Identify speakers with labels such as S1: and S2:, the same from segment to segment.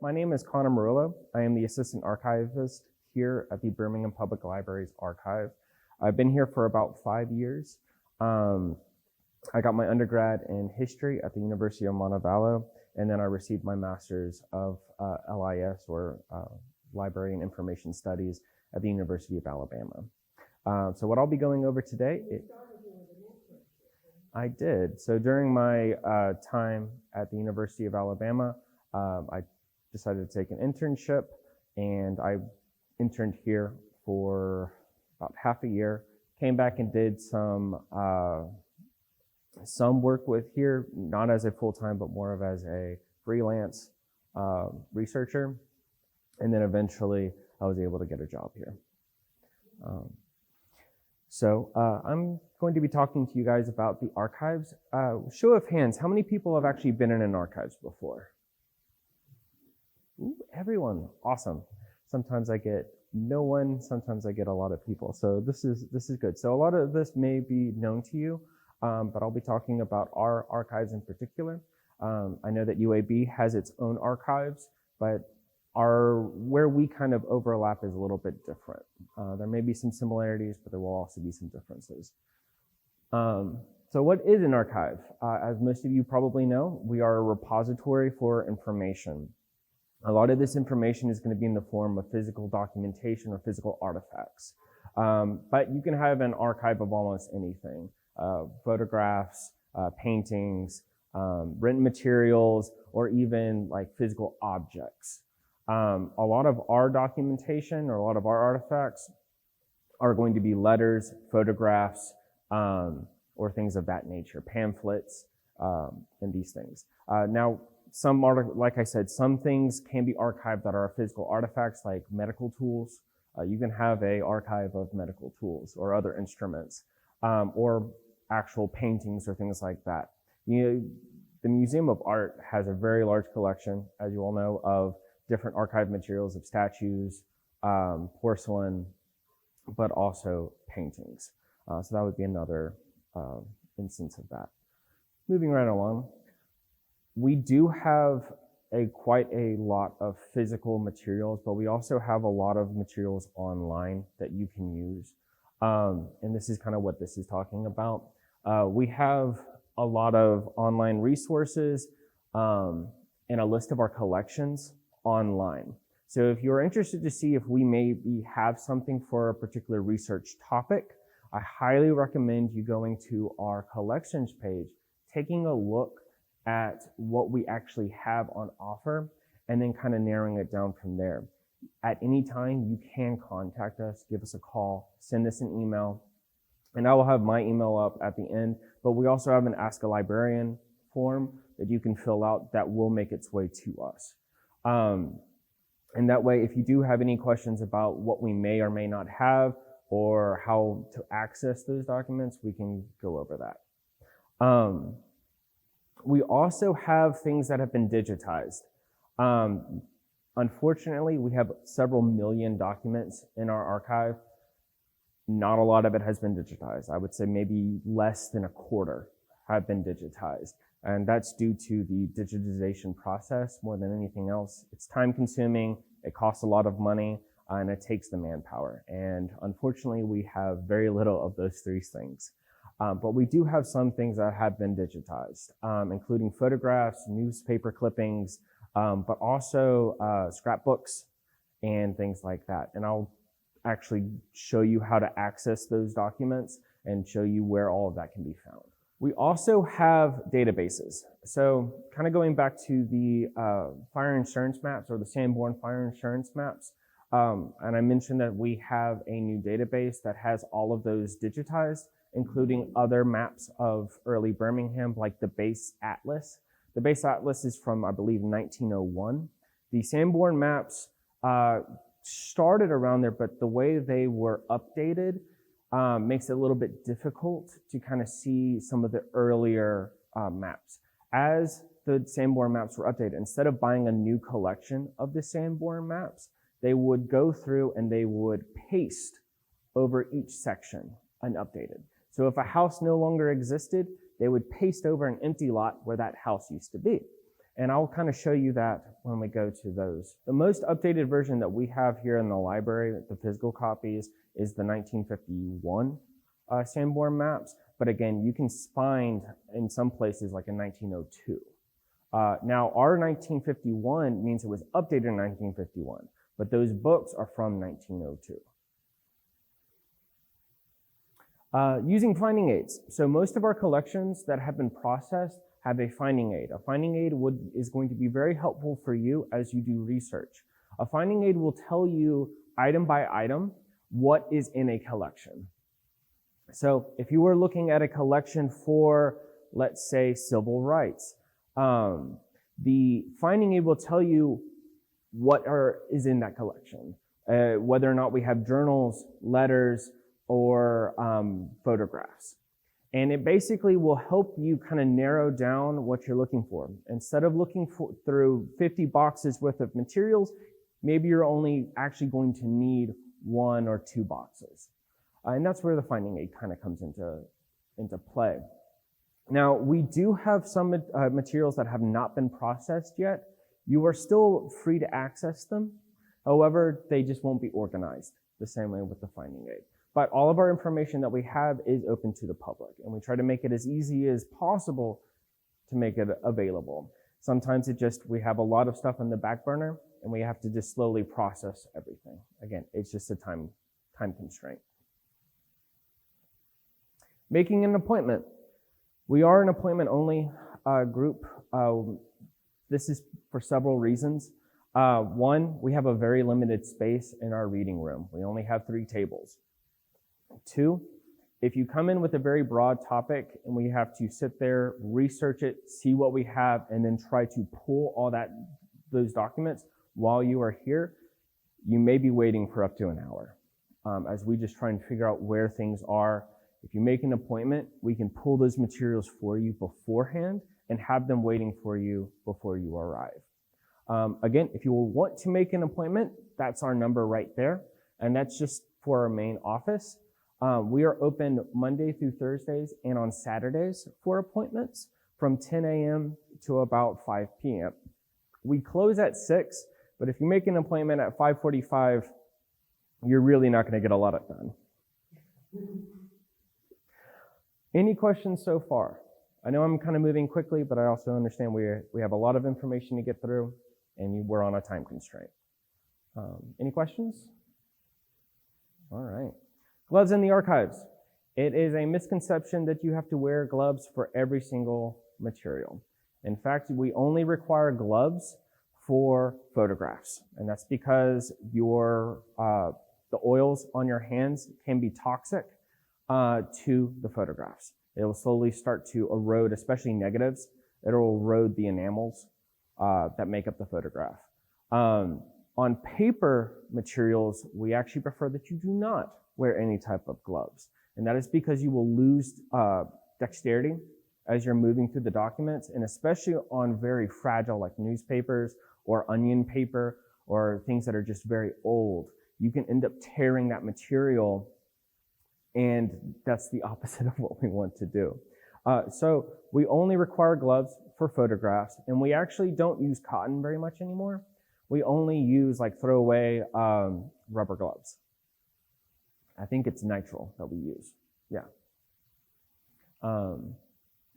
S1: my name is Connor Murillo. I am the assistant archivist here at the Birmingham Public Library's archive. I've been here for about 5 years. I got my undergrad in history at the University of Montevallo, and then I received my master's of LIS, or Library and Information Studies, at the University of Alabama. So what I'll be going over today, I did. So during my time at the University of Alabama, I decided to take an internship, and I interned here for about half a year. Came back and did some work with here, not as a full-time, but more of as a freelance researcher. And then eventually I was able to get a job here. So I'm going to be talking to you guys about the archives. Show of hands, how many people have actually been in an archives before? Ooh, everyone, awesome. Sometimes I get no one, sometimes I get a lot of people. So this is good. So a lot of this may be known to you, but I'll be talking about our archives in particular. I know that UAB has its own archives, but where we kind of overlap is a little bit different. There may be some similarities, but there will also be some differences. So what is an archive? As most of you probably know, we are a repository for information. A lot of this information is going to be in the form of physical documentation or physical artifacts. But you can have an archive of almost anything. Photographs, paintings, written materials, or even like physical objects. A lot of our documentation or a lot of our artifacts are going to be letters, photographs, or things of that nature, pamphlets, and these things. Now, like I said, some things can be archived that are physical artifacts, like medical tools. You can have an archive of medical tools or other instruments, or actual paintings or things like that. The Museum of Art has a very large collection, as you all know, of different archive materials of statues, porcelain, but also paintings. So that would be another instance of that. Moving right along, we do have quite a lot of physical materials, but we also have a lot of materials online that you can use. And this is kind of what this is talking about. We have a lot of online resources and a list of our collections online. So if you're interested to see if we maybe have something for a particular research topic, I highly recommend you going to our collections page, taking a look at what we actually have on offer, and then kind of narrowing it down from there. At any time, you can contact us, give us a call, send us an email, and I will have my email up at the end, but we also have an Ask a Librarian form that you can fill out that will make its way to us. And that way, if you do have any questions about what we may or may not have or how to access those documents, we can go over that. We also have things that have been digitized. Unfortunately, we have several million documents in our archive. Not a lot of it has been digitized. I would say maybe less than a quarter have been digitized. And that's due to the digitization process more than anything else. It's time consuming, it costs a lot of money, and it takes the manpower. And unfortunately, we have very little of those three things. But we do have some things that have been digitized, including photographs, newspaper clippings, but also scrapbooks and things like that. And I'll actually show you how to access those documents and show you where all of that can be found. We also have databases. So kind of going back to the fire insurance maps or the Sanborn fire insurance maps, and I mentioned that we have a new database that has all of those digitized, including other maps of early Birmingham, like the Base Atlas. The Base Atlas is from, I believe, 1901. The Sanborn maps started around there, but the way they were updated makes it a little bit difficult to kind of see some of the earlier maps. As the Sanborn maps were updated, instead of buying a new collection of the Sanborn maps, they would go through and they would paste over each section an updated. So if a house no longer existed, they would paste over an empty lot where that house used to be. And I'll kind of show you that when we go to those. The most updated version that we have here in the library, the physical copies, is the 1951 Sanborn maps. But again, you can find in some places like in 1902. Now, our 1951 means it was updated in 1951, but those books are from 1902. Using finding aids. So most of our collections that have been processed have a finding aid. A finding aid is going to be very helpful for you as you do research. A finding aid will tell you item by item what is in a collection. So if you were looking at a collection for, let's say, civil rights, the finding aid will tell you what is in that collection, whether or not we have journals, letters, or photographs. And it basically will help you kind of narrow down what you're looking for. Instead of looking through 50 boxes worth of materials, maybe you're only actually going to need 1 or 2 boxes. And that's where the finding aid kind of comes into play. Now, we do have some materials that have not been processed yet. You are still free to access them. However, they just won't be organized the same way with the finding aid. But all of our information that we have is open to the public, and we try to make it as easy as possible to make it available. Sometimes we have a lot of stuff on the back burner, and we have to just slowly process everything. Again, it's just a time constraint. Making an appointment. We are an appointment-only group. This is for several reasons. One, we have a very limited space in our reading room. We only have 3 tables. 2, if you come in with a very broad topic and we have to sit there, research it, see what we have, and then try to pull all those documents while you are here, you may be waiting for up to an hour as we just try and figure out where things are. If you make an appointment, we can pull those materials for you beforehand and have them waiting for you before you arrive. Again, if you will want to make an appointment, that's our number right there, and that's just for our main office. We are open Monday through Thursdays and on Saturdays for appointments from 10 a.m. to about 5 p.m. We close at 6, but if you make an appointment at 5:45, you're really not going to get a lot of done. Any questions so far? I know I'm kind of moving quickly, but I also understand we have a lot of information to get through, and we're on a time constraint. Any questions? All right. Gloves in the archives. It is a misconception that you have to wear gloves for every single material. In fact, we only require gloves for photographs, and that's because the oils on your hands can be toxic to the photographs. It will slowly start to erode, especially negatives. It will erode the enamels that make up the photograph. On paper materials, we actually prefer that you do not wear any type of gloves. And that is because you will lose dexterity as you're moving through the documents, and especially on very fragile like newspapers or onion paper or things that are just very old. You can end up tearing that material, and that's the opposite of what we want to do. So we only require gloves for photographs, and we actually don't use cotton very much anymore. We only use like throwaway rubber gloves. I think it's nitrile that we use. Yeah.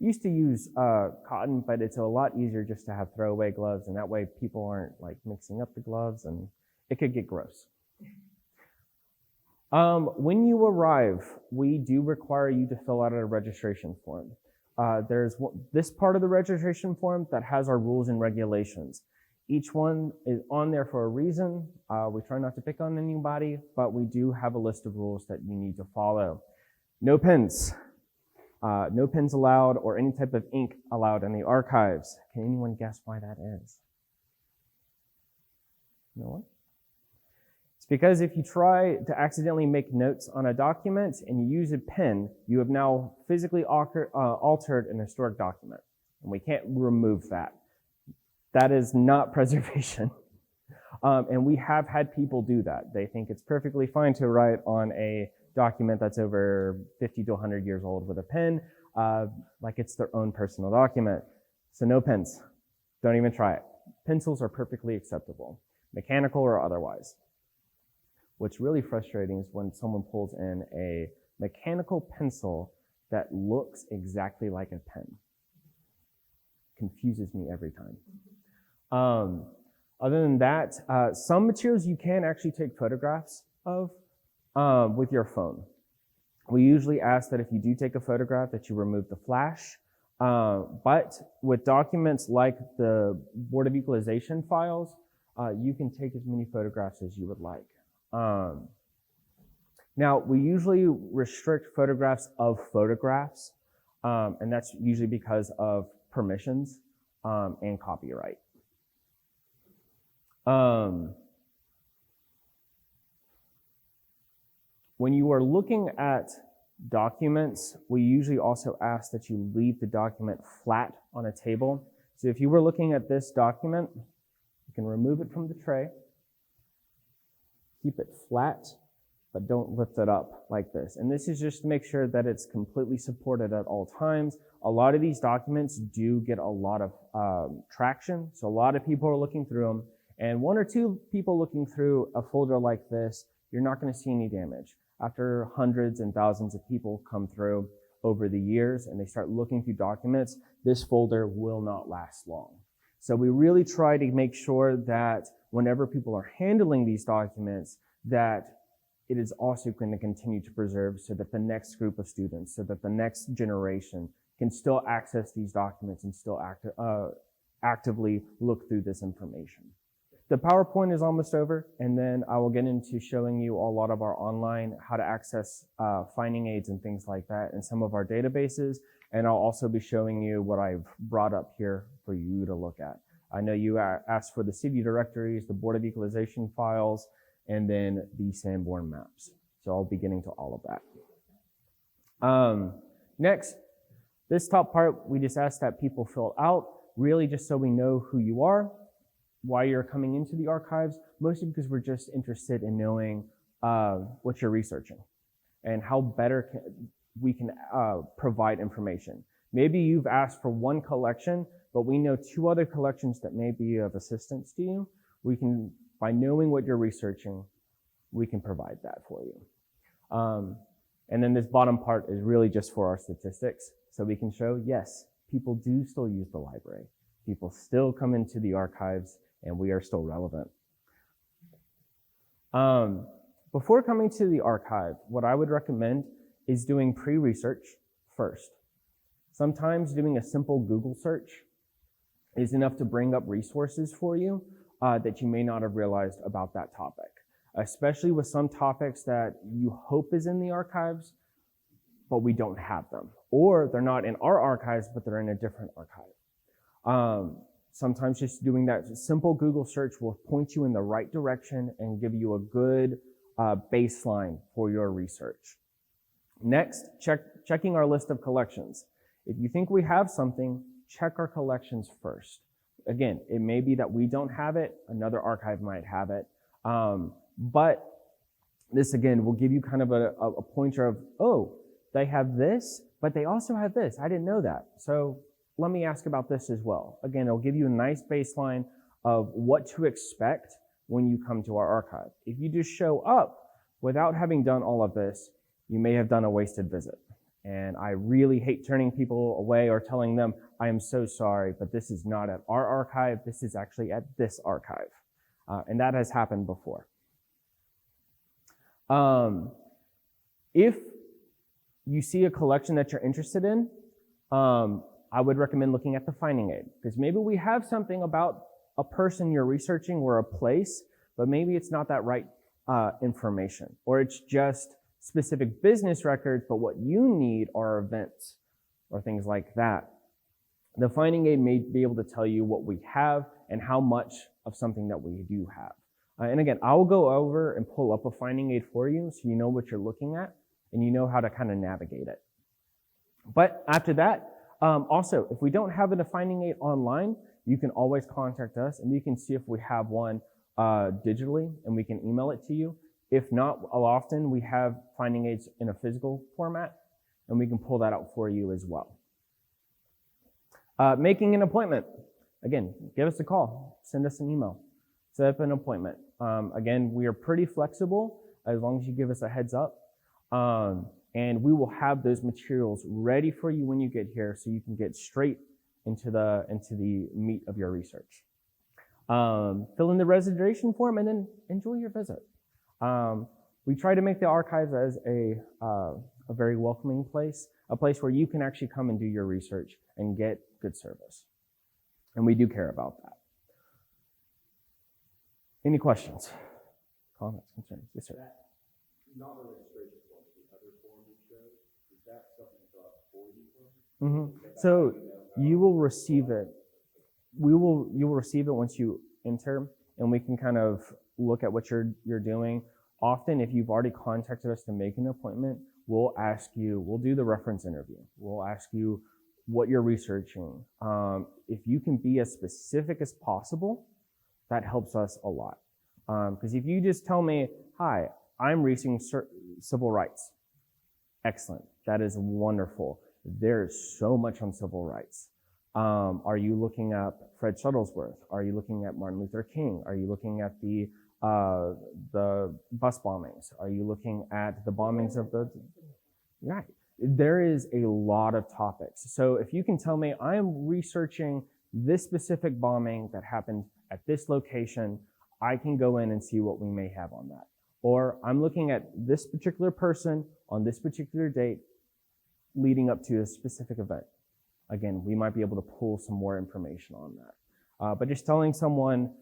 S1: Used to use cotton, but it's a lot easier just to have throwaway gloves, and that way people aren't like mixing up the gloves, and it could get gross. When you arrive, we do require you to fill out a registration form. There's this part of the registration form that has our rules and regulations. Each one is on there for a reason. We try not to pick on anybody, but we do have a list of rules that you need to follow. No pens. No pens allowed or any type of ink allowed in the archives. Can anyone guess why that is? No one? It's because if you try to accidentally make notes on a document and you use a pen, you have now physically altered an historic document, and we can't remove that. That is not preservation. And we have had people do that. They think it's perfectly fine to write on a document that's over 50 to 100 years old with a pen, like it's their own personal document. So no pens. Don't even try it. Pencils are perfectly acceptable, mechanical or otherwise. What's really frustrating is when someone pulls in a mechanical pencil that looks exactly like a pen. Confuses me every time. Other than that, some materials you can actually take photographs of with your phone. We usually ask that if you do take a photograph that you remove the flash, but with documents like the Board of Equalization files, you can take as many photographs as you would like. Now, we usually restrict photographs of photographs, and that's usually because of permissions and copyright. When you are looking at documents, we usually also ask that you leave the document flat on a table. So if you were looking at this document, you can remove it from the tray, keep it flat, but don't lift it up like this. And this is just to make sure that it's completely supported at all times. A lot of these documents do get a lot of traction, so a lot of people are looking through them. And one or two people looking through a folder like this, you're not going to see any damage. After hundreds and thousands of people come through over the years and they start looking through documents, this folder will not last long. So we really try to make sure that whenever people are handling these documents, that it is also going to continue to preserve so that the next group of students, so that the next generation can still access these documents and still actively look through this information. The PowerPoint is almost over, and then I will get into showing you a lot of our online, how to access finding aids and things like that in some of our databases, and I'll also be showing you what I've brought up here for you to look at. I know you asked for the city directories, the Board of Equalization files, and then the Sanborn maps. So I'll be getting to all of that. Next, this top part, we just ask that people fill out, really just so we know who you are, why you're coming into the archives, mostly because we're just interested in knowing what you're researching and how better we can provide information. Maybe you've asked for one collection, but we know two other collections that may be of assistance to you. We can, by knowing what you're researching, we can provide that for you. And then this bottom part is really just for our statistics, so we can show, yes, people do still use the library. People still come into the archives, and we are still relevant. Before coming to the archive, what I would recommend is doing pre-research first. Sometimes doing a simple Google search is enough to bring up resources for you that you may not have realized about that topic, especially with some topics that you hope is in the archives, but we don't have them. Or they're not in our archives, but they're in a different archive. Sometimes just doing that simple Google search will point you in the right direction and give you a good baseline for your research. Next, checking our list of collections. If you think we have something, check our collections first. Again, it may be that we don't have it, another archive might have it, but this again will give you kind of a pointer of, oh, they have this, but they also have this. I didn't know that. So let me ask about this as well. Again, it'll give you a nice baseline of what to expect when you come to our archive. If you just show up without having done all of this, you may have done a wasted visit. And I really hate turning people away or telling them, I am so sorry, but this is not at our archive. This is actually at this archive. And that has happened before. If you see a collection that you're interested in, I would recommend looking at the finding aid, because maybe we have something about a person you're researching or a place, but maybe it's not that right information, or it's just specific business records, but what you need are events or things like that. The finding aid may be able to tell you what we have and how much of something that we do have. And again, I'll go over and pull up a finding aid for you so you know what you're looking at and you know how to kind of navigate it. But after that, also, if we don't have a finding aid online, you can always contact us and we can see if we have one digitally and we can email it to you. If not, often we have finding aids in a physical format and we can pull that out for you as well. Making an appointment. again, give us a call, send us an email, set up an appointment. Again, we are pretty flexible as long as you give us a heads up. And we will have those materials ready for you when you get here so you can get straight into the meat of your research. Fill in the registration form and then enjoy your visit. We try to make the archives as a very welcoming place, a place where you can actually come and do your research and get good service. And we do care about that. Any questions, comments, concerns? Yes, sir.
S2: Not a registration form, but the other form you showed, is that something you got for you?
S1: So you will receive it. You will receive it once you enter, and we can kind of look at what you're doing. Often, if you've already contacted us to make an appointment, we'll do the reference interview. We'll ask you what you're researching. If you can be as specific as possible, that helps us a lot. Because if you just tell me, hi, I'm researching civil rights. Excellent. That is wonderful. There's so much on civil rights. Are you looking at Fred Shuttlesworth? Are you looking at Martin Luther King? Are you looking at the bus bombings? Are you looking at the bombings of the... Right. There is a lot of topics. So if you can tell me, I'm researching this specific bombing that happened at this location, I can go in and see what we may have on that. Or I'm looking at this particular person on this particular date leading up to a specific event. Again, we might be able to pull some more information on that. But just telling someone,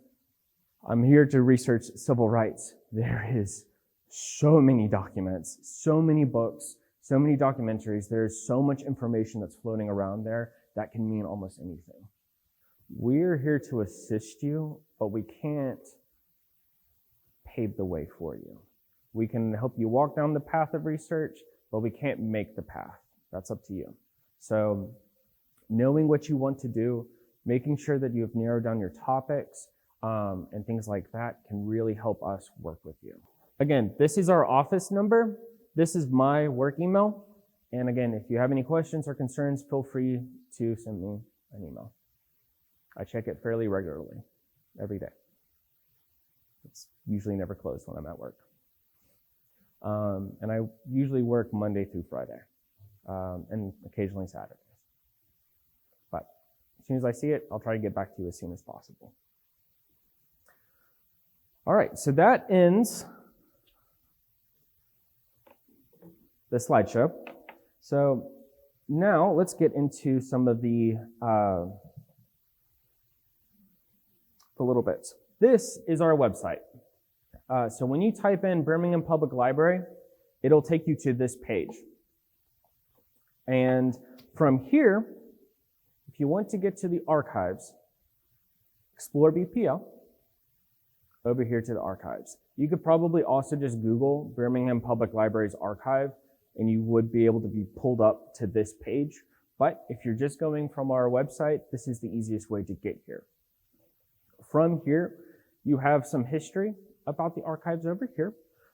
S1: I'm here to research civil rights, there is so many documents, so many books, so many documentaries. There's so much information that's floating around there that can mean almost anything. We're here to assist you, but we can't pave the way for you. We can help you walk down the path of research, but we can't make the path. That's up to you. So knowing what you want to do, making sure that you've narrowed down your topics, and things like that can really help us work with you. Again, this is our office number. This is my work email. And again, if you have any questions or concerns, feel free to send me an email. I check it fairly regularly, every day. It's usually never closed when I'm at work. And I usually work Monday through Friday, and occasionally Saturdays. But as soon as I see it, I'll try to get back to you as soon as possible. All right, so that ends the slideshow. So now let's get into some of the little bits. This is our website. So when you type in Birmingham Public Library, it'll take you to this page. And from here, if you want to get to the archives, explore BPL, over here to the archives. You could probably also just Google Birmingham Public Library's archive, and you would be able to be pulled up to this page. But if you're just going from our website, this is the easiest way to get here. From here, you have some history about the archives over here,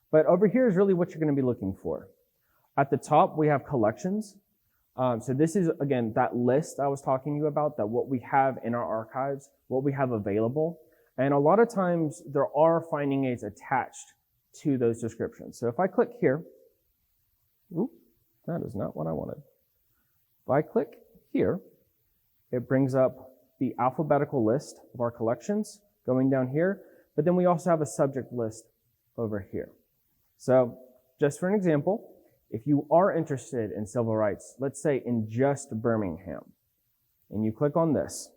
S1: but over here is really what you're going to be looking for. At the top, we have collections. So this is, again, that list I was talking to you about, that what we have in our archives, what we have available. And a lot of times there are finding aids attached to those descriptions. So if I click here, that is not what I wanted. If I click here, it brings up the alphabetical list of our collections going down here, but then we also have a subject list over here. So just for an example, if you are interested in civil rights, let's say in just Birmingham, and you click on this,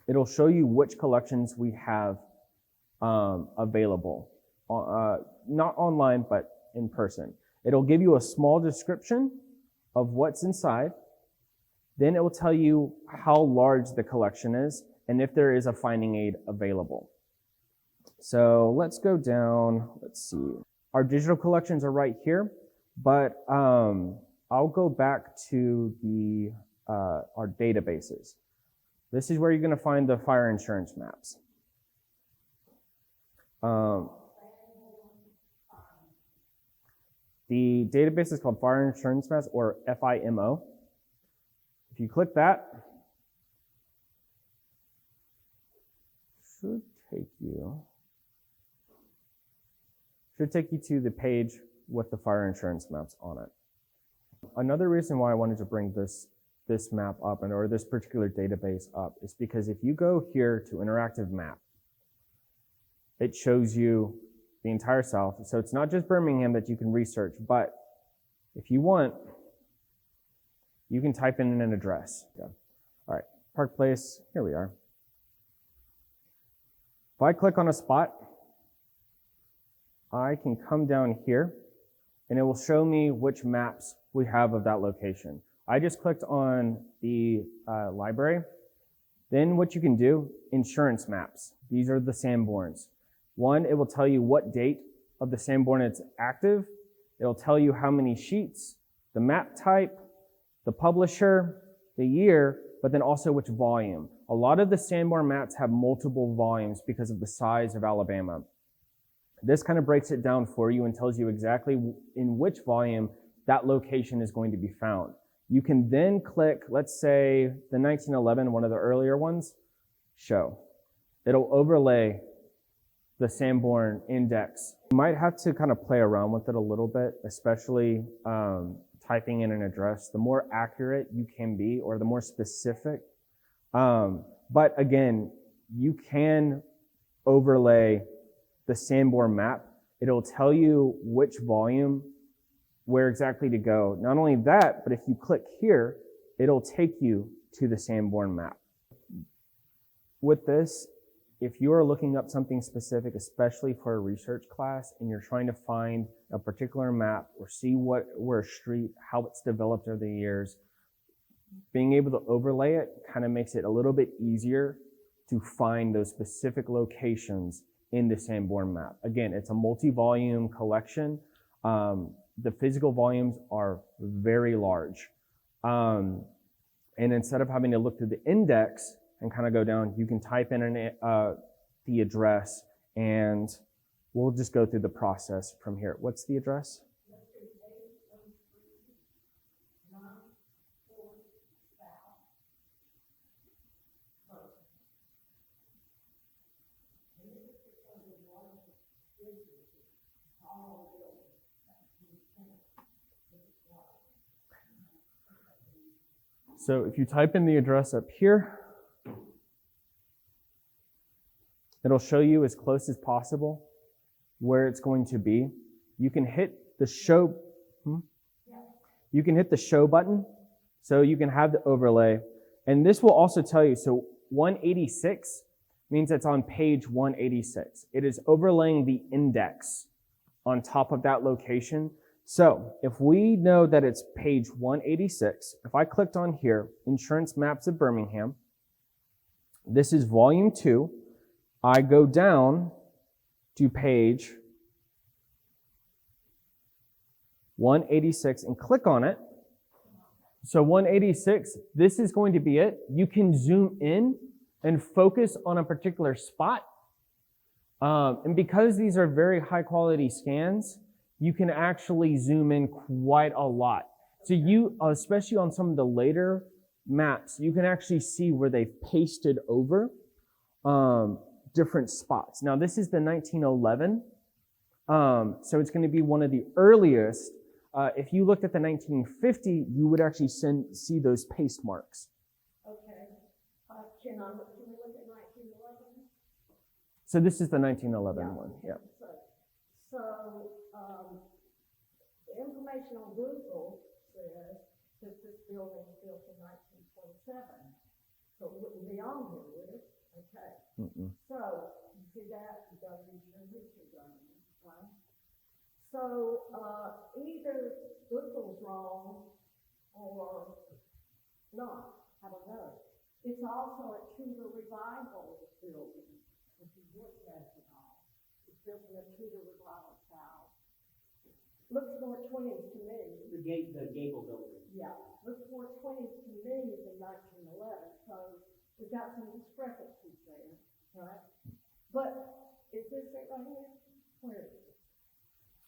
S1: it'll show you which collections we have available, not online, but in person. It'll give you a small description of what's inside. Then it will tell you how large the collection is and if there is a finding aid available. So let's go down, let's see. Our digital collections are right here, but I'll go back to the our databases. This is where you're going to find the fire insurance maps. The database is called Fire Insurance Maps, or FIMO. If you click that, should take you to the page with the fire insurance maps on it. Another reason why I wanted to bring this map up or this particular database up is because if you go here to interactive map, it shows you the entire South. So it's not just Birmingham that you can research, but if you want, you can type in an address. Yeah. All right, Park Place, here we are. If I click on a spot, I can come down here and it will show me which maps we have of that location. I just clicked on the library. Then what you can do, insurance maps. These are the Sanborns. One, it will tell you what date of the Sanborn it's active. It'll tell you how many sheets, the map type, the publisher, the year, but then also which volume. A lot of the Sanborn maps have multiple volumes because of the size of Alabama. This kind of breaks it down for you and tells you exactly in which volume that location is going to be found. You can then click, let's say the 1911, one of the earlier ones, show. It'll overlay the Sanborn index. You might have to kind of play around with it a little bit, especially typing in an address. The more accurate you can be or the more specific. But again, you can overlay the Sanborn map. It'll tell you which volume, where exactly to go. Not only that, but if you click here, it'll take you to the Sanborn map. With this, if you are looking up something specific, especially for a research class, and you're trying to find a particular map or see where a street, how it's developed over the years, being able to overlay it kind of makes it a little bit easier to find those specific locations in the Sanborn map. Again, it's a multi-volume collection. The physical volumes are very large. And instead of having to look through the index and kind of go down, you can type in the address and we'll just go through the process from here. What's the address? So if you type in the address up here, it'll show you as close as possible where it's going to be. You can hit the show, you can hit the show button, so you can have the overlay. And this will also tell you, so 186 means it's on page 186. It is overlaying the index on top of that location. So if we know that it's page 186, if I clicked on here, Insurance Maps of Birmingham, this is volume 2. I go down to page 186 and click on it. So 186, this is going to be it. You can zoom in and focus on a particular spot. And because these are very high quality scans, you can actually zoom in quite a lot. So you, especially on some of the later maps, you can actually see where they've pasted over different spots. Now this is the 1911, so it's going to be one of the earliest. If you looked at the 1950, you would actually see those paste marks.
S3: Okay. Can we look at 1911?
S1: So this is the 1911 one, yeah.
S3: So the information on Google says that this building was built in 1927. So it wouldn't be on here, would it? Okay. So, you see that? You got to read your history, right? So, either Google's wrong or not. I don't know. It's also a Tudor Revival building, if you look at it all. It's built in a Tudor Revival style. Looks more 20s to me.
S4: The gable building.
S3: Yeah, looks more 20s to me than 1911. So we've got some discrepancies there, right? But is this it right here? Where is it?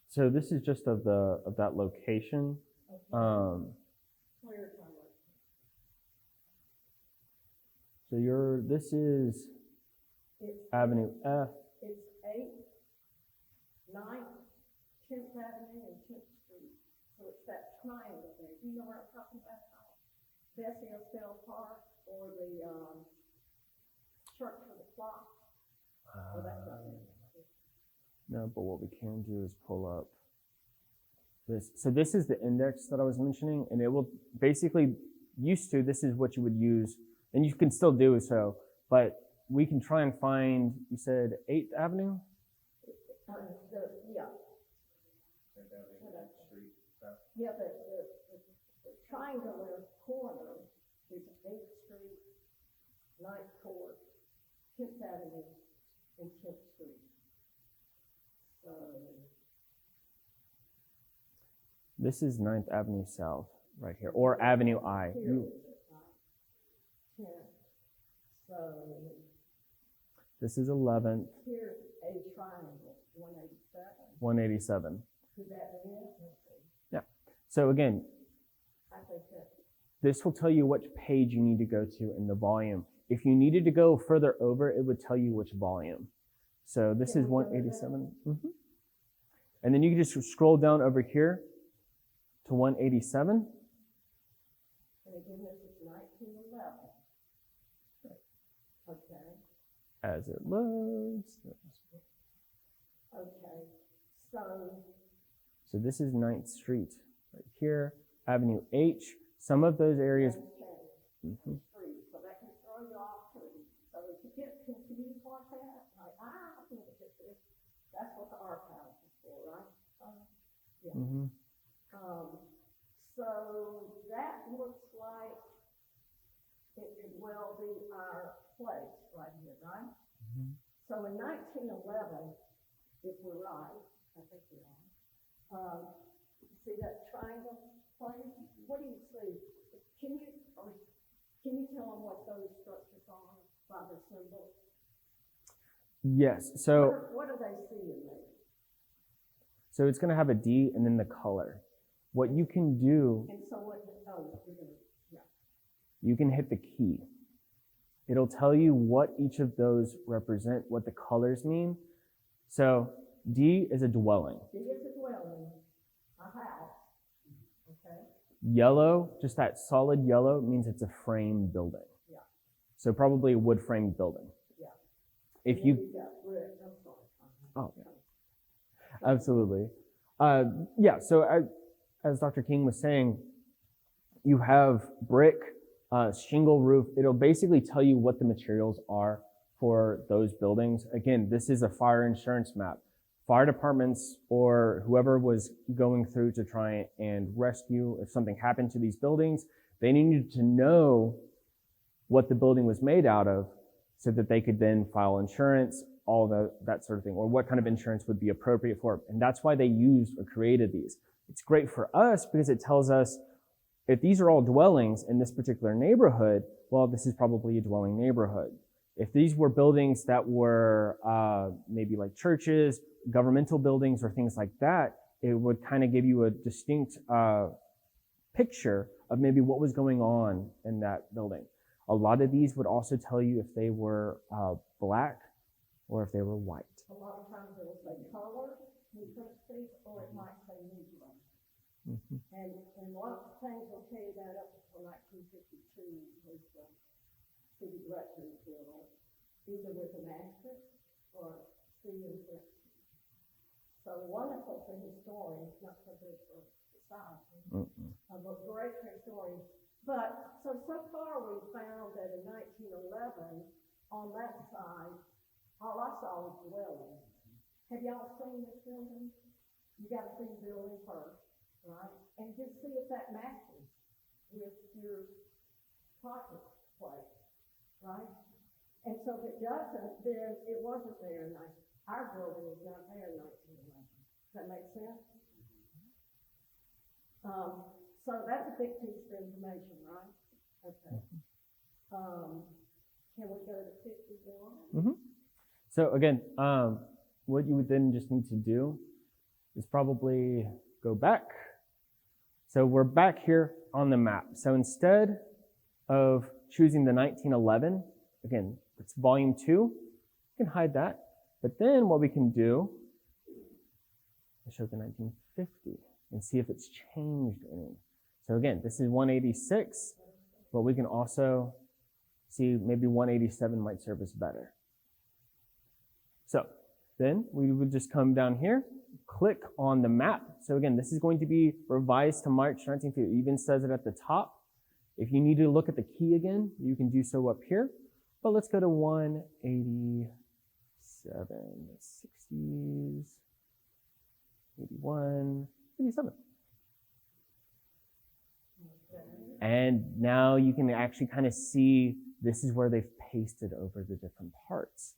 S1: So this is just of that location.
S3: Okay. Where is my location?
S1: So this is
S3: It's
S1: Avenue F.
S3: It's 8th, 9th, 10th Avenue, and 10th Street. So it's that triangle there. Do you know where I'm talking about? Bessie Estelle Park or the, Church of the Clock? Oh, that's right there.
S1: No, but what we can do is pull up this. So this is the index that I was mentioning, and it will basically, this is what you would use, and you can still do so, but we can try and find, you said 8th Avenue?
S3: Yeah. Yeah, the triangular corner is 8th Street, 9th Court, 10th Avenue, and 10th Street. So,
S1: This is 9th Avenue South, right here, or Avenue I.
S3: here is it, right? 10th. So,
S1: This is 11th,
S3: here's a triangle, 187.
S1: 187.
S3: Could that be it?
S1: So again,
S3: I think that,
S1: this will tell you which page you need to go to in the volume. If you needed to go further over, it would tell you which volume. So this is 187. And then you can just scroll down over here to 187.
S3: and again, this is 1911. Okay,
S1: As it loads.
S3: okay, so,
S1: So this is 9th Street right here, Avenue H. Some of those areas.
S3: street, so that can throw you off too. So if you get confused like that, like, look at this, that's what the archive is for, right? Yeah.
S1: Mhm.
S3: So that looks like it could well be our place right here, right? So in 1911, if we're right, I think we are, see that triangle place? What do you see? Can you tell them what those structures are by the symbol?
S1: Yes. So
S3: What do they see in there?
S1: So it's going to have a D and then the color. What you can do,
S3: And so what, you're gonna, yeah.
S1: you can hit the key. It'll tell you what each of those represent, what the colors mean. So D is a dwelling.
S3: D is a dwelling, a house, okay?
S1: Yellow, just that solid yellow, means it's a frame building.
S3: Yeah.
S1: So probably a wood frame building.
S3: Yeah.
S1: If
S3: And
S1: you,
S3: then you've got brick, I'm sorry.
S1: oh, yeah. Absolutely. Yeah, so as Dr. King was saying, you have brick, shingle roof. It'll basically tell you what the materials are for those buildings. Again, this is a fire insurance map. Fire departments or whoever was going through to try and rescue if something happened to these buildings, they needed to know what the building was made out of so that they could then file insurance, that sort of thing, or what kind of insurance would be appropriate for it. And that's why they used or created these. It's great for us because it tells us if these are all dwellings in this particular neighborhood, well, this is probably a dwelling neighborhood. If these were buildings that were maybe like churches, governmental buildings, or things like that, it would kind of give you a distinct picture of maybe what was going on in that building. A lot of these would also tell you if they were black or if they were white.
S3: A lot of times it will say color, in parentheses, or it might say Negro.
S1: Mm-hmm.
S3: And one of the things will tell you that up until 1952 was the city director's bill, either with an asterisk or C in parentheses. So wonderful for historians, not so good for society, but great for historians. But so far we found that in 1911, on that side, all I saw was dwelling. Have y'all seen this building? You gotta see the building first, right? And just see if that matches with your project place, right? And so if it doesn't, then it wasn't there in our building was not there in 1911. Does that make sense? So that's a big piece of information, right? Okay. Can we go to 51?
S1: So again, what you would then just need to do is probably go back. So we're back here on the map. So instead of choosing the 1911, again, it's volume 2, We can hide that. But then what we can do is show the 1950 and see if it's changed any. So again, this is 186, but we can also see maybe 187 might serve us better. So then we would just come down here, click on the map. So again, this is going to be revised to March 1950. It even says it at the top. If you need to look at the key again, you can do so up here. But let's go to 187, 60s, 81, 87. And now you can actually kind of see this is where they've pasted over the different parts.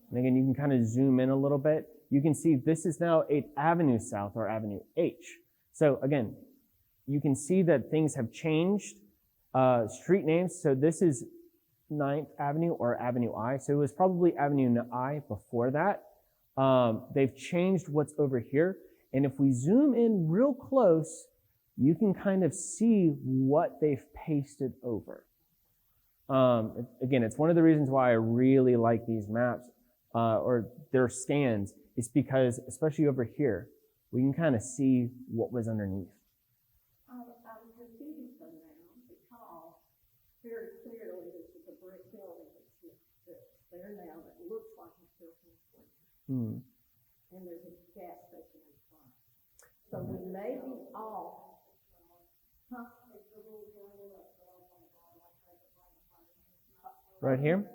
S1: And again, you can kind of zoom in a little bit. You can see this is now 8th Avenue South, or Avenue H. So again, you can see that things have changed. Street names, so this is 9th Avenue or Avenue I. So it was probably Avenue I before that. They've changed what's over here. And if we zoom in real close, you can kind of see what they've pasted over. Again, it's one of the reasons why I really like these maps, or their scans, is because, especially over here, we can kind of see what was underneath.
S3: I was confused on that because very clearly this is a brick building that's there now that looks like it's built in the 20s. And there's a gas station in front. So we may be off. Huh?
S1: Right here?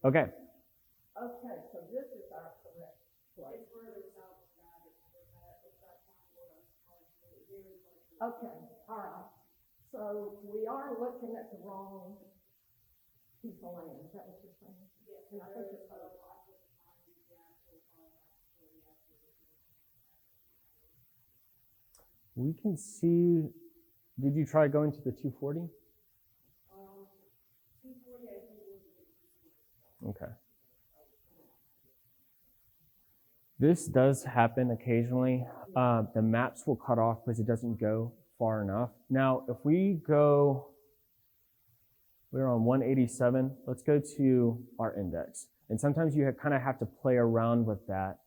S1: Okay.
S3: Okay, so this is our correct place. Okay, all right. So we are looking at the wrong piece of land, is that what you're saying? Yes. And I think it's
S1: We can see, did you try going to the 240? Okay. This does happen occasionally. The maps will cut off because it doesn't go far enough. Now, if we go, we're on 187. Let's go to our index. And sometimes you kind of have to play around with that.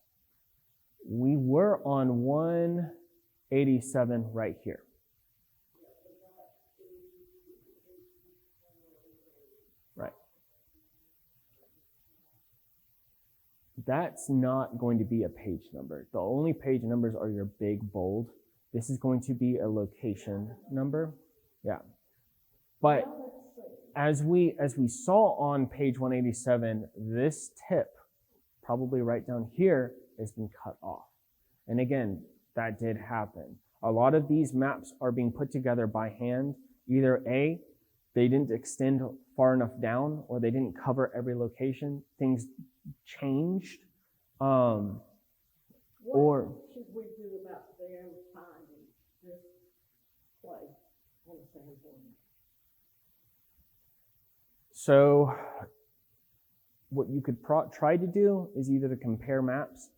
S1: We were on 187 right here. Right. That's not going to be a page number. The only page numbers are your big bold. This is going to be a location number. Yeah. But as we saw on page 187, this tip, probably right down here, has been cut off. And again, that did happen. A lot of these maps are being put together by hand. Either A, they didn't extend far enough down, or they didn't cover every location. Things changed. Or
S3: what should we do about them finding this place on the sand board?
S1: so what you could try to do is either to compare maps.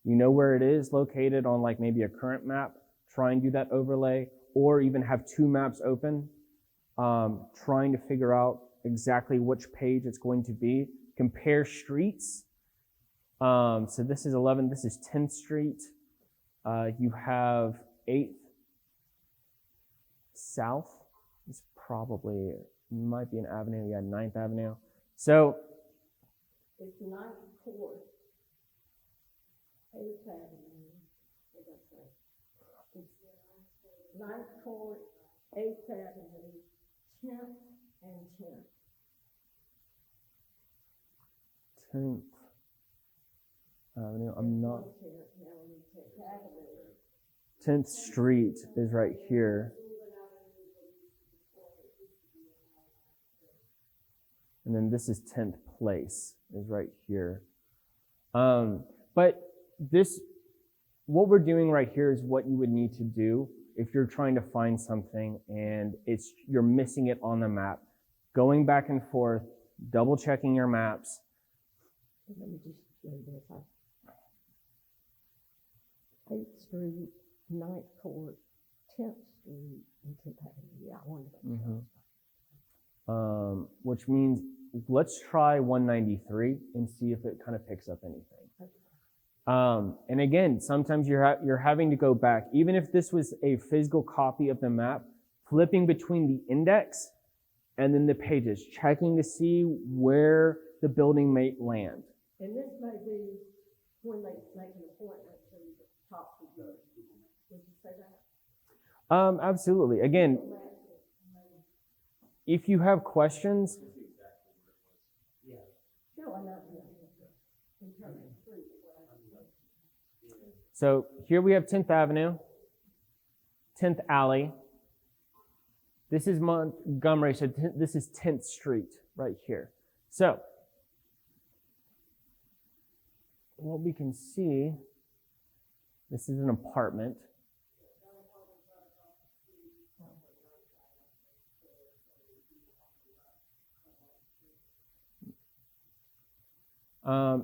S1: You know where it is located on like maybe a current map, try and do that overlay, or even have two maps open, trying to figure out exactly which page it's going to be. Compare streets. So this is 11, this is 10th Street. You have 8th South. It's probably, might be an avenue, yeah, 9th Avenue. So
S3: It's 9th Court, 8th Avenue, what did I say? It's 9th Court, 8th Avenue, 10th and 10th.
S1: 10th Avenue, I'm not, 10th Street is right here. And then this is 10th Place is right here. But this, what we're doing right here is what you would need to do if you're trying to find something and you're missing it on the map. Going back and forth, double checking your maps.
S3: Let me just show you this. 8th Street, 9th Court, 10th Street, and 10th Avenue. Yeah, I wanted to make sure.
S1: Which means let's try 193 and see if it kind of picks up anything. And again, sometimes you're having to go back, even if this was a physical copy of the map, flipping between the index and then the pages, checking to see where the building may land.
S3: And this may be when they make an appointment to talk to you. Would you say that?
S1: Absolutely. Again, if you have questions,
S4: Yeah.
S3: No, I know. In terms of street,
S1: so here we have 10th Avenue, 10th Alley. This is Montgomery, so this is 10th Street right here. So what we can see, this is an apartment.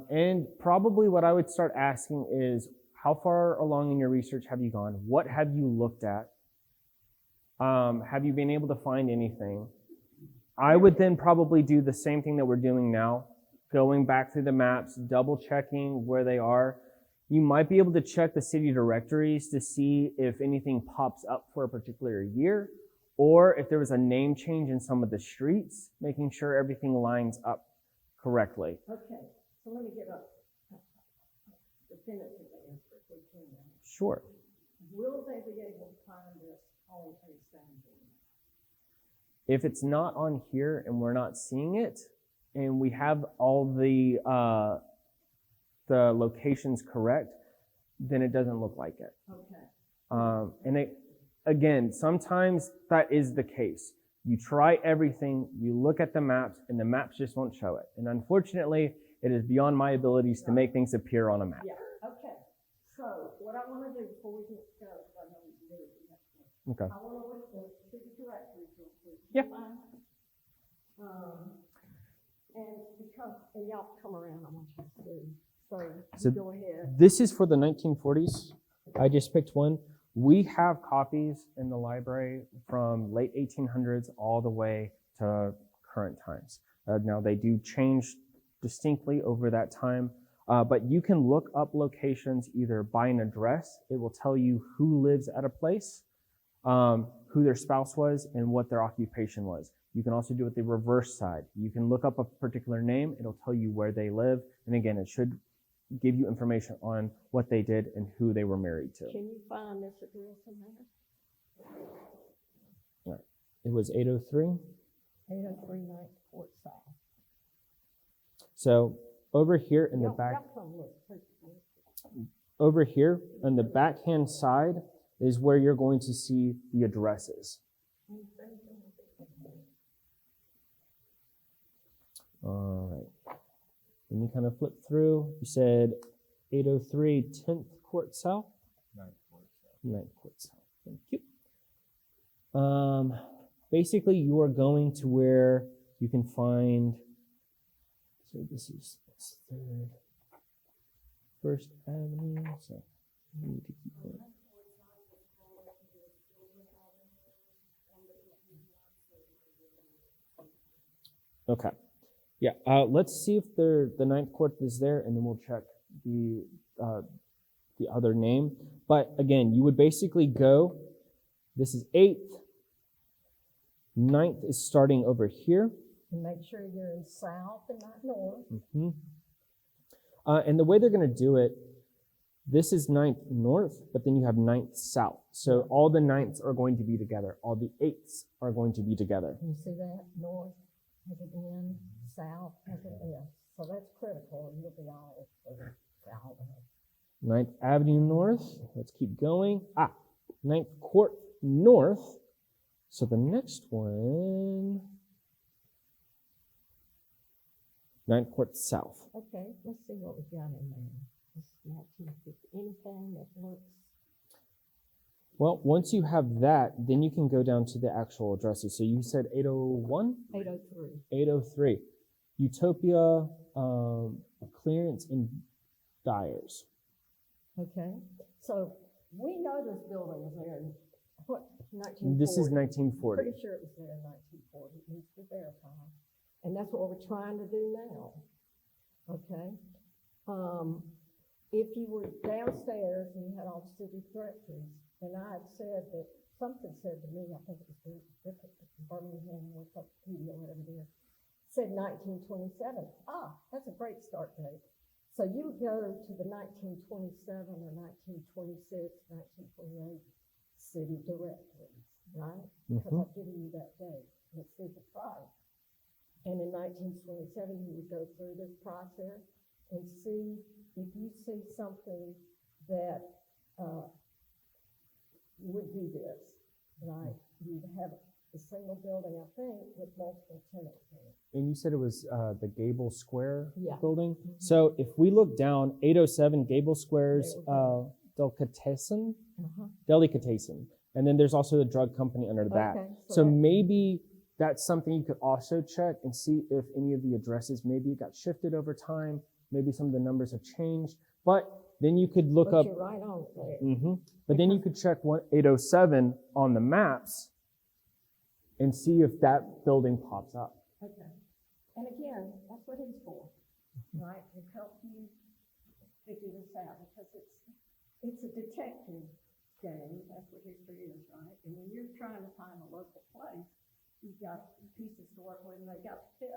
S1: And probably what I would start asking is, how far along in your research have you gone? What have you looked at? Have you been able to find anything? I would then probably do the same thing that we're doing now, going back through the maps, double checking where they are. You might be able to check the city directories to see if anything pops up for a particular year, or if there was a name change in some of the streets, making sure everything lines up correctly.
S3: Okay, so let me get a definitive answer if we can.
S1: Sure.
S3: Will they be able to find this on a Saturday?
S1: If it's not on here and we're not seeing it, and we have all the locations correct, then it doesn't look like it.
S3: Okay.
S1: And again, sometimes that is the case. You try everything, you look at the maps, and the maps just won't show it. And unfortunately, it is beyond my abilities to make things appear on a map.
S3: Yeah, okay. So what I want to do before we get started, I know you do it.
S1: Okay.
S3: I want to look at the city directories real quick.
S1: Yeah.
S3: And because, and y'all come around, I want you to see.
S1: So
S3: you go ahead.
S1: this is for the 1940s. I just picked one. We have copies in the library from late 1800s all the way to current times. Now they do change distinctly over that time, but you can look up locations either by an address. It will tell you who lives at a place, who their spouse was, and what their occupation was. You can also do it the reverse side. You can look up a particular name. It'll tell you where they live. And again, it should give you information on what they did and who they were married to.
S3: Can you find this address in there?
S1: Right. It was 803.
S3: 803 Ninth Court South.
S1: So over here in the back,
S3: Y'all come look.
S1: over here on the backhand side is where you're going to see the addresses. All right. Then you kind of flip through. You said 803 10th Court South? 9th Court South. 9th Court South. Thank you. Basically, you are going to where you can find, so this is 1st Avenue. So we need to keep going. Okay. Yeah, let's see if the 9th Court is there, and then we'll check the other name. But again, you would basically go, this is 8th, 9th is starting over here.
S3: And make sure you're in south and not north.
S1: Mm-hmm. And the way they're going to do it, this is 9th north, but then you have 9th south. So all the 9ths are going to be together. All the 8ths are going to be together.
S3: You see that? North has an N, south has an S. So that's critical, and you'll be all over south.
S1: 9th Avenue North. Let's keep going. 9th Court North. So the next one, 9th Court South.
S3: Okay, let's see what we got in there. This 1950. Anything that looks.
S1: Well, once you have that, then you can go down to the actual addresses. So you said 801?
S3: 803.
S1: 803. Utopia Clearance in Dyers.
S3: Okay, so we know this building was there in what, 1940?
S1: This is 1940.
S3: Pretty sure it was there in 1940. It needs to verify. And that's what we're trying to do now, okay? If you were downstairs and you had all the city directories, and I had said that, something said to me, I think it was Birmingham, Wikipedia, whatever it is, said 1927. That's a great start date. So you would go to the 1927 or 1926, 1928 city directories, right? Because I've given you that date. Let's see the price. And in 1927, you would go through this process and see if you see something that would be this, right? You'd have a single building, I think, with multiple tenants in it.
S1: And you said it was the Gable Square
S3: Yeah.
S1: building? So if we look down, 807 Gable Square's Delicatessen, Delicatessen. And then there's also the drug company under that.
S3: Okay,
S1: So
S3: that-
S1: maybe that's something you could also check and see if any of the addresses maybe got shifted over time. Maybe some of the numbers have changed. But then you could look
S3: But
S1: up,
S3: you're right on it there.
S1: but then you could check 807 on the maps and see if that building pops up.
S3: Okay. And again, that's what he's for, right? To help you figure this out, because it's a detective game. That's what history is, right? And when you're trying to find a local place, you've got pieces to work with, and they got to fit.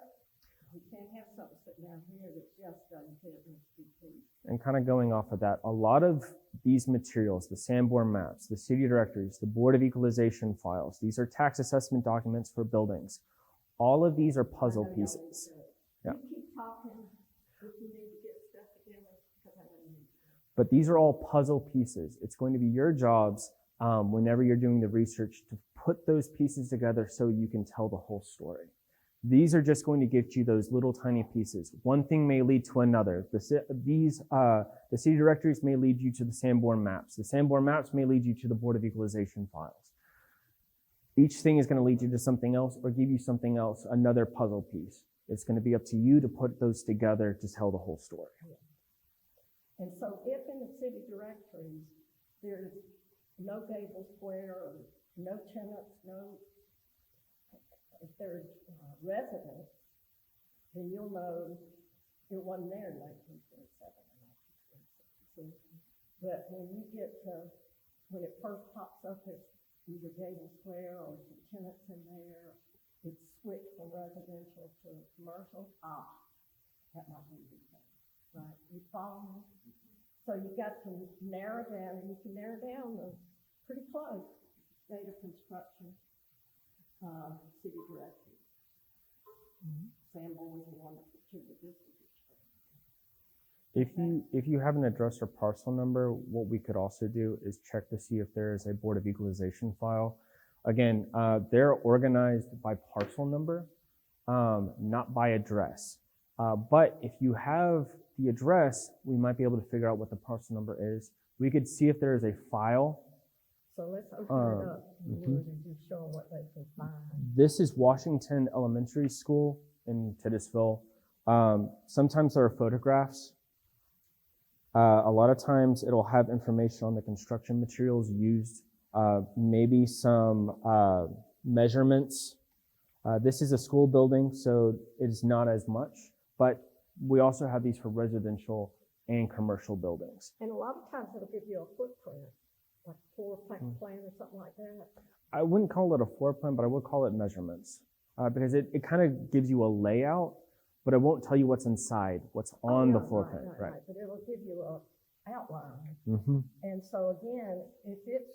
S3: We can't have something sitting down here that just doesn't fit in HPP.
S1: And kind of going off of that, a lot of these materials, the Sanborn maps, the city directories, the Board of Equalization files, these are tax assessment documents for buildings. All of these are puzzle pieces. Yeah.
S3: You keep talking if you need to get stuff together, because I know you need to.
S1: But these are all puzzle pieces. It's going to be your jobs whenever you're doing the research to put those pieces together so you can tell the whole story. These are just going to get you those little tiny pieces. One thing may lead to another. The city directories may lead you to the Sanborn maps. The Sanborn maps may lead you to the Board of Equalization files. Each thing is going to lead you to something else or give you something else, another puzzle piece. It's going to be up to you to put those together to tell the whole story.
S3: And so if in the city directories, there's no Gable Square, or no tenants, if they're residents, then you'll know it wasn't there in 1927 or 1926. But when you get to, when it first pops up as either Gable Square or some tenants in there, it's switched from residential to commercial, that might be the thing, right? You follow me? So you got to narrow down, and you can narrow down the pretty close date of construction, city directory. Sanborn was the one that contributed this to the
S1: If you have an address or parcel number, what we could also do is check to see if there is a Board of Equalization file. Again, they're organized by parcel number, not by address. But if you have the address, we might be able to figure out what the parcel number is. We could see if there is a file.
S3: So let's open it up and just show them what they can find.
S1: This is Washington Elementary School in Titusville. Sometimes there are photographs. A lot of times it'll have information on the construction materials used, maybe some measurements. This is a school building, so it's not as much, but we also have these for residential and commercial buildings.
S3: And a lot of times it'll give you a footprint, like a floor plan or something like that.
S1: I wouldn't call it a floor plan, but I would call it measurements because it kind of gives you a layout, but it won't tell you what's inside, what's on the floor plan. Right.
S3: But it'll give you a outline.
S1: Mm-hmm.
S3: And so again, if it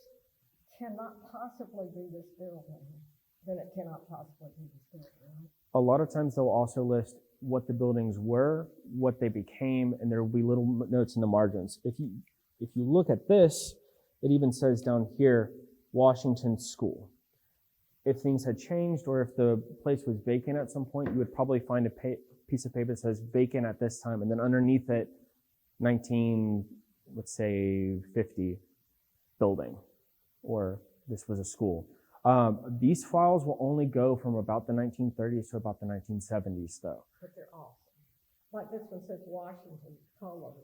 S3: cannot possibly be this building, then it cannot possibly be this building, right?
S1: A lot of times they'll also list what the buildings were, what they became, and there will be little notes in the margins. If you look at this, it even says down here, Washington School. If things had changed or if the place was vacant at some point, you would probably find a piece of paper that says vacant at this time, and then underneath it, 1950 building, or this was a school. These files will only go from about the 1930s to about the 1970s, though.
S3: But they're awesome. Like this one says Washington Color.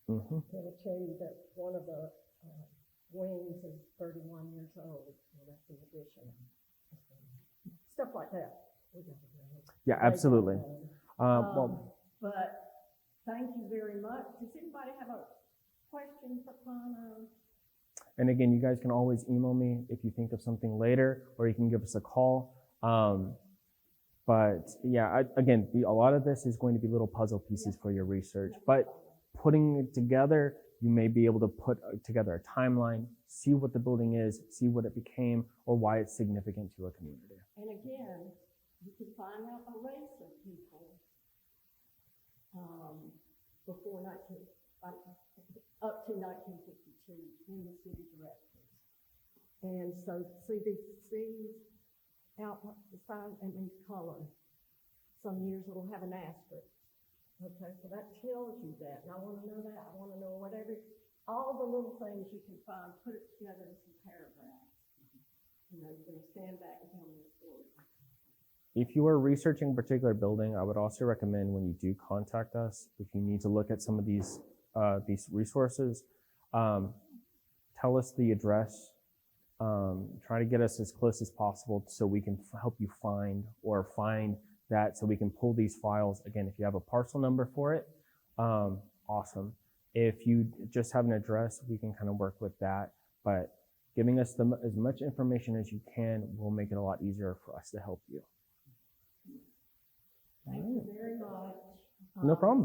S1: Mm-hmm.
S3: It'll tell you that one of the wings is 31 years old. So that's the addition. Stuff like that. We got to do it.
S1: Yeah,
S3: they
S1: absolutely.
S3: don't
S1: Well,
S3: know. But thank you very much. Does anybody have a question for Connor?
S1: and again, you guys can always email me if you think of something later, or you can give us a call. But yeah, again, a lot of this is going to be little puzzle pieces for your research, but putting it together, you may be able to put together a timeline, see what the building is, see what it became, or why it's significant to a community.
S3: And again, you can find out the race of people, before up to 1952 in the city directories. And so CBC out the sign and these colors. Some years it'll have an asterisk. Okay, so that tells you that, and I want to know that. I want to know whatever, all the little things you can find, put it together in some paragraphs. You know, you're going to stand back and tell me a story.
S1: If you are researching a particular building, I would also recommend when you do contact us, if you need to look at some of these resources, tell us the address. Try to get us as close as possible so we can help you find that, so we can pull these files. Again, if you have a parcel number for it, awesome. If you just have an address, we can kind of work with that. But giving us as much information as you can will make it a lot easier for us to help you.
S3: Thank you very much.
S1: No problem.